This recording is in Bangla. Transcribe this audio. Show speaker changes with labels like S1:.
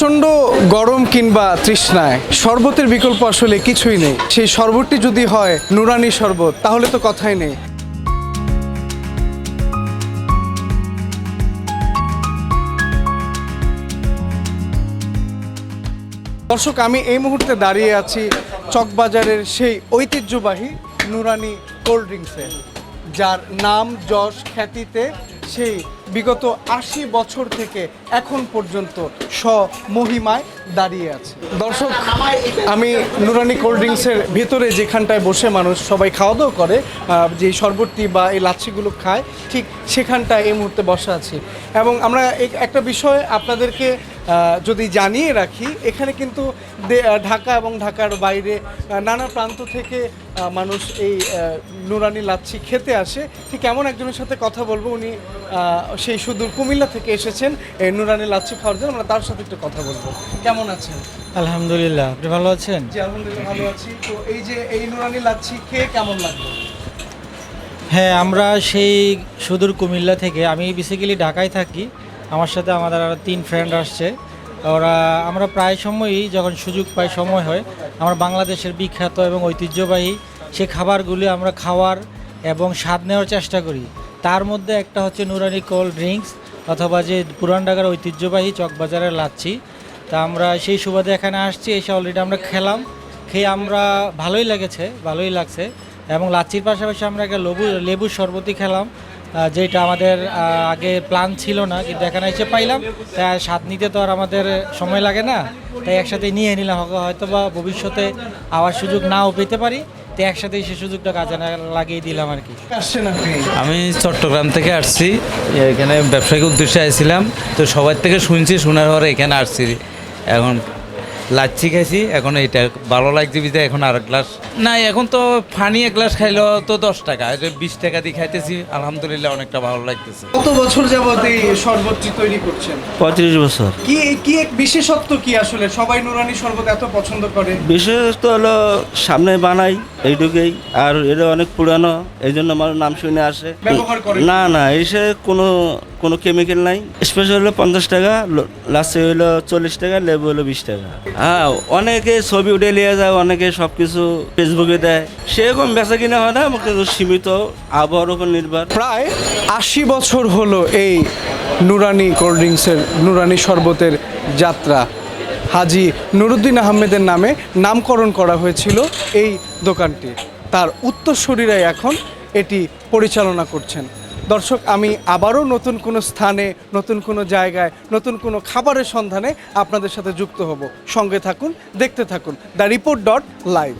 S1: প্রচণ্ড গরম কিংবা তৃষ্ণায় শরবতের বিকল্প আসলে কিছুই নেই। সেই শরবতটি যদি হয় নুরানি শরবত তাহলে তো কথাই নেই। দর্শক, আমি এই মুহূর্তে দাঁড়িয়ে আছি চকবাজারের সেই ঐতিহ্যবাহী নুরানি কোল্ড ড্রিঙ্কসে, যার নাম যশ খ্যাতিতে সেই বিগত ৮০ বছর থেকে এখন পর্যন্ত স্বমহিমায় দাঁড়িয়ে আছে। দর্শক, আমি নুরানি কোল্ড ড্রিঙ্কসের ভেতরে যেখানটায় বসে মানুষ সবাই খাওয়া দাওয়া করে, যে শরবতটি বা এই লাচ্ছিগুলো খায়, ঠিক সেখানটায় এই মুহূর্তে বসা আছি। এবং আমরা একটা বিষয় আপনাদেরকে যদি জানিয়ে রাখি, এখানে কিন্তু ঢাকা এবং ঢাকার বাইরে নানা প্রান্ত থেকে মানুষ এই নুরানি লাচ্ছি খেতে আসে। ঠিক এমন একজনের সাথে কথা বলবো, উনি সেই সুদূর কুমিল্লা থেকে এসেছেন এই নুরানি লাচ্ছি খাওয়ার জন্য। আমরা তার সাথে একটু কথা বলবো। কেমন আছেন?
S2: আলহামদুলিল্লাহ, আপনি ভালো আছেন?
S1: জি আলহামদুলিল্লাহ ভালো আছি। তো এই যে এই নুরানি লাচ্ছি খেয়ে কেমন লাগলো?
S2: হ্যাঁ, আমরা সেই সুদূর কুমিল্লা থেকে, আমি বেসিক্যালি ঢাকায় থাকি, আমার সাথে আমাদের আরও 3 ফ্রেন্ড আসছে। আমরা প্রায় সময়ই যখন সুযোগ পাই, সময় হয়, আমরা বাংলাদেশের বিখ্যাত এবং ঐতিহ্যবাহী সেই খাবারগুলি আমরা খাওয়ার এবং স্বাদ নেওয়ার চেষ্টা করি। তার মধ্যে একটা হচ্ছে নুরানি কোল্ড ড্রিঙ্কস, অথবা যে পুরান ঢাকার ঐতিহ্যবাহী চকবাজারের লাচ্ছি। তা আমরা সেই সুবাদে এখানে আসছি, এসে অলরেডি আমরা খেয়ে আমরা ভালোই লাগছে। এবং লাচ্ছির পাশাপাশি আমরা একটা লেবুর শরবতই খেলাম, যেটা আমাদের আগে প্ল্যান ছিল না, কিন্তু এখানে এসে পাইলাম। তাই স্বাদ নিতে তো আর আমাদের সময় লাগে না, তাই একসাথে নিয়ে নিলাম। হয়তো বা ভবিষ্যতে আবার সুযোগ নাও পেতে পারি, তো একসাথে সেই সুযোগটা কাজে লাগিয়ে দিলাম আর কি।
S3: আমি চট্টগ্রাম থেকে আসছি, এখানে ব্যবসায়িক উদ্দেশ্যে আসছিলাম। তো সবার থেকে শোনার পরে এখানে আসছি। এখন লাচ্ছি খাইছি, এখন এইটা ভালো লাগছে বিধায় এখন আর গ্লাস না, এখন তো ফানি এক গ্লাস খাইলেও তো 10 টাকা, 20 টাকা দিয়ে খাইতেছি। আলহামদুলিল্লাহ অনেকটা ভালো লাগতেছে।
S1: কত বছর যাবত এই শরবতটি তৈরি করছেন?
S4: 35 বছর।
S1: কি এক বিশেষত্ব কি আসলে সবাই নুরানি শরবত এত পছন্দ করে?
S4: বিশেষত হলো সামনে বানাই এইটুকুই, আর এটা অনেক পুরানো, এই জন্য আমার নাম শুনে আসে। না এসে কোনো কেমিক্যাল নাই। স্পেশাল হলো 50 টাকা, লাচ্ছি হলো 40 টাকা, লেবু হলো 20 টাকা। হ্যাঁ, অনেকে ছবি উঠে নিয়ে যায়, অনেকে সব কিছু ফেসবুকে দেয়, সেরকম বেচা কিনা হয় না, কিন্তু সীমিত আবহাওয়ার উপর নির্ভর।
S1: প্রায় ৮০ বছর হলো এই নুরানি কোল্ড ড্রিঙ্কসের, নুরানি শরবতের যাত্রা। হাজি নুরুদ্দিন আহমেদের নামে নামকরণ করা হয়েছিল এই দোকানটি। তার উত্তরসূরিরাই এখন এটি পরিচালনা করছেন। দর্শক, আমি আবারও নতুন কোনো স্থানে, নতুন কোনো জায়গায়, নতুন কোনো খাবারের সন্ধানে আপনাদের সাথে যুক্ত হব। সঙ্গে থাকুন, দেখতে থাকুন দ্য রিপোর্ট.লাইভ।